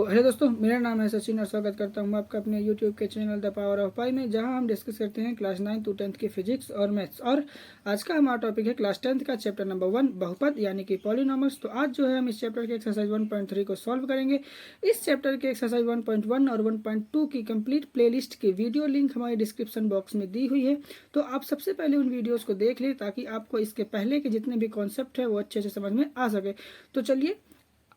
Hello दोस्तों, मेरा नाम है सचिन और स्वागत करता हूं आपका अपने यूट्यूब के चैनल द पावर ऑफ पाई में, जहां हम डिस्कस करते हैं क्लास 9 to 10 की फिजिक्स और मैथ्स। और आज का हमारा टॉपिक है क्लास 10 का चैप्टर नंबर 1 बहुपद यानी कि पॉलिनॉमल्स। तो आज जो है हम इस चैप्टर के एक्सरसाइज 1.3 को सॉल्व करेंगे। इस चैप्टर के एक्सरसाइज 1.1 और 1.2 की कंप्लीट प्लेलिस्ट की वीडियो लिंक हमारे डिस्क्रिप्शन बॉक्स में दी हुई है, तो आप सबसे पहले उन वीडियोज़ को देख लें ताकि आपको इसके पहले के जितने भी कॉन्सेप्ट है वो अच्छे से समझ में आ सके। तो चलिए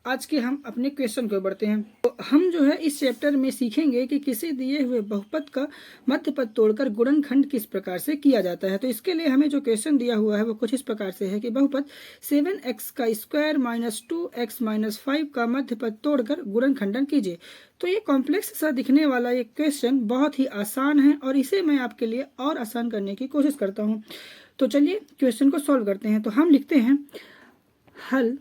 आज के हम अपने क्वेश्चन को बढ़ते हैं। तो हम जो है इस चैप्टर में सीखेंगे कि किसी दिए हुए बहुपद का मध्य पद तोड़कर गुणनखंड किस प्रकार से किया जाता है। तो इसके लिए हमें जो क्वेश्चन दिया हुआ है वो कुछ इस प्रकार से है कि बहुपद 7x का स्क्वायर माइनस 2x माइनस 5 का मध्य पद तोड़कर गुणनखंडन कीजिए। तो ये कॉम्प्लेक्स सा दिखने वाला ये क्वेश्चन बहुत ही आसान है और इसे मैं आपके लिए और आसान करने की कोशिश करता हूँ। तो चलिए क्वेश्चन को सॉल्व करते हैं। तो हम लिखते हैं हल।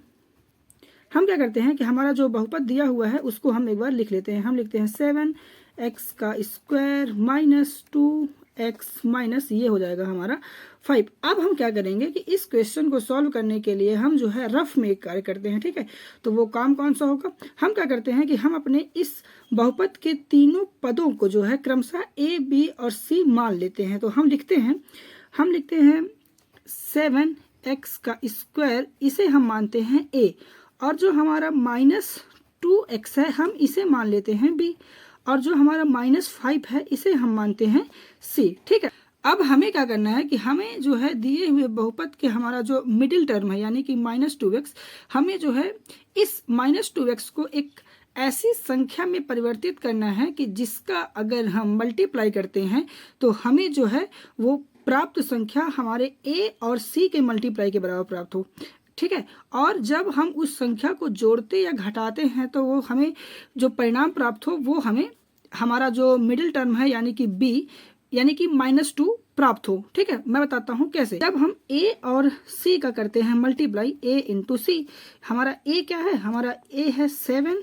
हम क्या करते हैं कि हमारा जो बहुपद दिया हुआ है उसको हम एक बार लिख लेते हैं। हम लिखते हैं 7x का स्क्वायर माइनस 2x माइनस ये हो जाएगा हमारा 5। अब हम क्या करेंगे कि इस क्वेश्चन को सॉल्व करने के लिए हम जो है रफ में एक कार्य करते हैं। ठीक है, तो वो काम कौन सा होगा? हम क्या करते हैं कि हम अपने इस बहुपद के तीनों पदों को जो है क्रमशः a, b और c मान लेते हैं। तो हम लिखते हैं 7x का स्क्वायर, इसे हम मानते हैं a, और जो हमारा माइनस 2x है हम इसे मान लेते हैं b, और जो हमारा माइनस 5 है इसे हम मानते हैं c। ठीक है, अब हमें क्या करना है कि हमें जो है दिए हुए बहुपद के हमारा जो मिडिल टर्म है यानी कि माइनस 2x, हमें जो है इस माइनस 2x को एक ऐसी संख्या में परिवर्तित करना है कि जिसका अगर हम मल्टीप्लाई करते हैं तो हमें जो है वो प्राप्त संख्या हमारे a और c के मल्टीप्लाई के बराबर प्राप्त हो। ठीक है, और जब हम उस संख्या को जोड़ते या घटाते हैं तो वो हमें जो परिणाम प्राप्त हो वो हमें हमारा जो मिडिल टर्म है यानी कि b यानी कि -2 प्राप्त हो। ठीक है, मैं बताता हूँ कैसे। जब हम a और c का करते हैं मल्टीप्लाई a इंटू सी, हमारा a क्या है? हमारा a है 7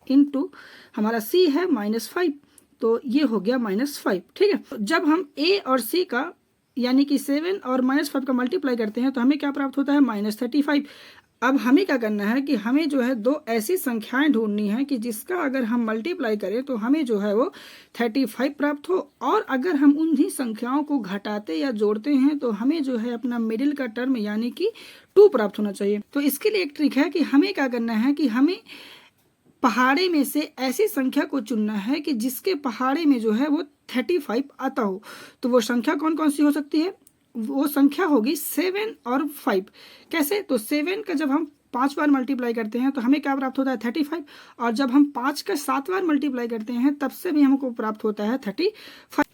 इंटू हमारा c है -5, तो ये हो गया -5। ठीक है, जब हम a और c का यानी कि 7 और -5 का मल्टीप्लाई करते हैं तो हमें क्या प्राप्त होता है? -35। अब हमें क्या करना है कि हमें जो है दो ऐसी संख्याएं ढूंढनी है कि जिसका अगर हम मल्टीप्लाई करें तो हमें जो है वो 35 प्राप्त हो, और अगर हम उन्हीं संख्याओं को घटाते या जोड़ते हैं तो हमें जो है अपना मिडिल का टर्म यानी कि 2 प्राप्त होना चाहिए। तो इसके लिए एक ट्रिक है कि हमें क्या करना है कि हमें पहाड़े में से ऐसी संख्या को चुनना है कि जिसके पहाड़े में जो है वो 35 आता हो। तो वो संख्या कौन कौन सी हो सकती है? वो संख्या होगी 7 और 5। कैसे? तो 7 का जब हम 5 बार मल्टीप्लाई करते हैं तो हमें क्या प्राप्त होता है? 35, और जब हम 5 का 7 बार मल्टीप्लाई करते हैं तब से भी हमको प्राप्त होता है 35।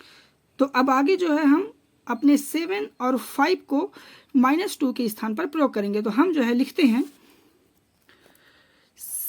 तो अब आगे जो है हम अपने 7 और 5 को -2 के स्थान पर प्रयोग करेंगे। तो हम जो है लिखते हैं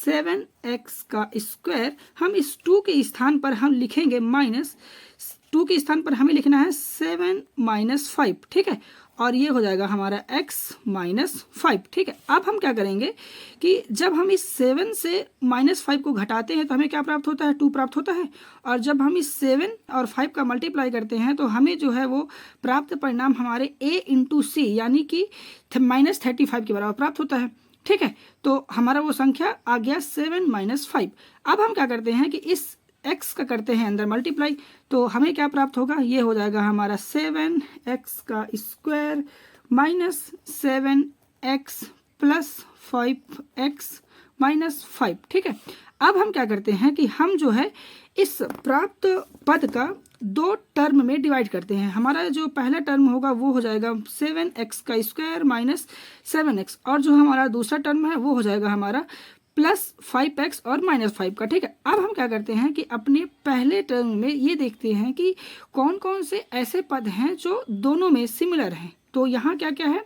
7x का स्क्वायर, हम इस 2 के स्थान पर हम लिखेंगे -2 के स्थान पर हमें लिखना है 7 माइनस 5। ठीक है, और ये हो जाएगा हमारा x -5। ठीक है, अब हम क्या करेंगे कि जब हम इस 7 से -5 को घटाते हैं तो हमें क्या प्राप्त होता है? 2 प्राप्त होता है, और जब हम इस 7 और 5 का मल्टीप्लाई करते हैं तो हमें जो है वो प्राप्त परिणाम हमारे a इंटू सी यानी कि -35 के बराबर प्राप्त होता है। ठीक है, तो हमारा वो संख्या आ गया 7 -5। अब हम क्या करते हैं कि इस x का करते हैं अंदर मल्टीप्लाई, तो हमें क्या प्राप्त होगा? ये हो जाएगा हमारा 7x का square minus 7x plus 5x minus 5। ठीक है, अब हम क्या करते हैं कि हम जो है इस प्राप्त पद का 2 टर्म में डिवाइड करते हैं। हमारा जो पहला टर्म होगा वो हो जाएगा 7x का स्क्वायर माइनस 7x, और जो हमारा दूसरा टर्म है वो हो जाएगा हमारा प्लस 5x और -5 का। ठीक है, अब हम क्या करते हैं कि अपने पहले टर्म में ये देखते हैं कि कौन कौन से ऐसे पद हैं जो दोनों में सिमिलर हैं। तो यहाँ क्या क्या है?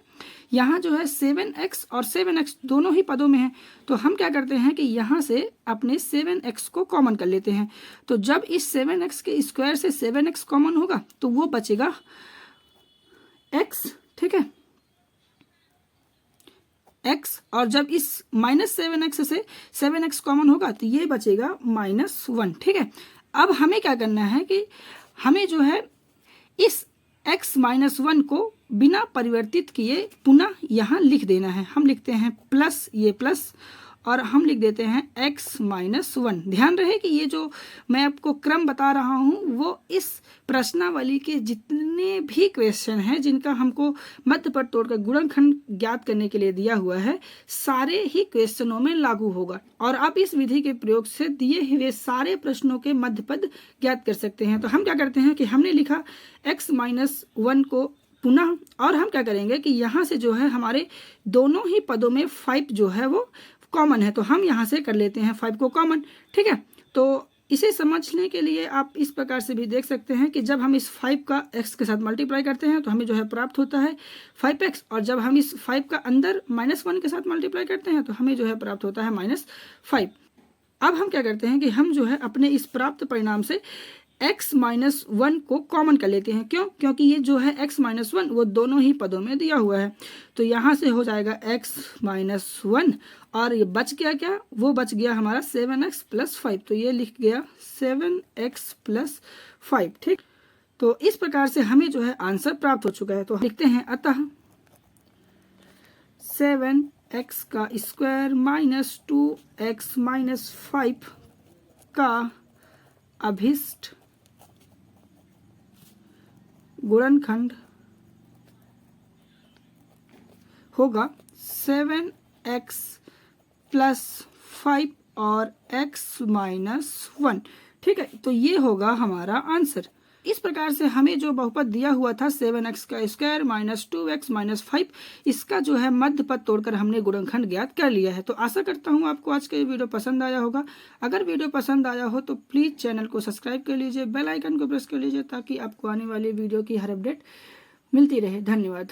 यहाँ जो है 7x और 7x दोनों ही पदों में है, तो हम क्या करते हैं कि यहाँ से अपने 7x को कॉमन कर लेते हैं। तो जब इस 7x के स्क्वायर से 7x कॉमन होगा तो वो बचेगा x। ठीक है, x, और जब इस -7x से 7x कॉमन होगा तो ये बचेगा -1। ठीक है, अब हमें क्या करना है कि हमें जो है इस x -1 को बिना परिवर्तित किए पुनः यहाँ लिख देना है। हम लिखते हैं प्लस ये प्लस और हम लिख देते हैं x-1। ध्यान रहे कि ये जो मैं आपको क्रम बता रहा हूँ वो इस प्रश्नावली के जितने भी क्वेश्चन हैं जिनका हमको मध्य पद तोड़कर गुणनखंड ज्ञात करने के लिए दिया हुआ है, सारे ही क्वेश्चनों में लागू होगा और आप इस विधि के प्रयोग से दिए हुए सारे प्रश्नों के मध्य पद ज्ञात कर सकते हैं। तो हम क्या करते हैं कि हमने लिखा x-1 को पुनः, और हम क्या करेंगे कि यहाँ से जो है हमारे दोनों ही पदों में 5 जो है वो कॉमन है, तो हम यहाँ से कर लेते हैं 5 को कॉमन। ठीक है, तो इसे समझने के लिए आप इस प्रकार से भी देख सकते हैं कि जब हम इस 5 का x के साथ मल्टीप्लाई करते हैं तो हमें जो है प्राप्त होता है 5x, और जब हम इस 5 का अंदर -1 के साथ मल्टीप्लाई करते हैं तो हमें जो है प्राप्त होता है -5। अब हम क्या करते हैं कि हम जो है अपने इस प्राप्त परिणाम से x-1 को कॉमन कर लेते हैं। क्यों? क्योंकि ये जो है x-1 वो दोनों ही पदों में दिया हुआ है, तो यहाँ से हो जाएगा x-1 और ये बच गया क्या? वो बच गया हमारा 7x + 5, तो ये लिख गया 7x + 5। ठीक, तो इस प्रकार से हमें जो है आंसर प्राप्त हो चुका है। तो लिखते हैं अतः 7x² - 2x - 5 का अभिष्ट गुणनखंड होगा 7x + 5 और x-1। ठीक है, तो ये होगा हमारा आंसर। इस प्रकार से हमें जो बहुपद दिया हुआ था 7x² - 2x - 5, इसका जो है मध्य पद तोड़कर हमने गुणनखंड ज्ञात कर लिया है। तो आशा करता हूँ आपको आज का ये वीडियो पसंद आया होगा। अगर वीडियो पसंद आया हो तो प्लीज़ चैनल को सब्सक्राइब कर लीजिए, बेल आइकन को प्रेस कर लीजिए ताकि आपको आने वाली वीडियो की हर अपडेट मिलती रहे। धन्यवाद।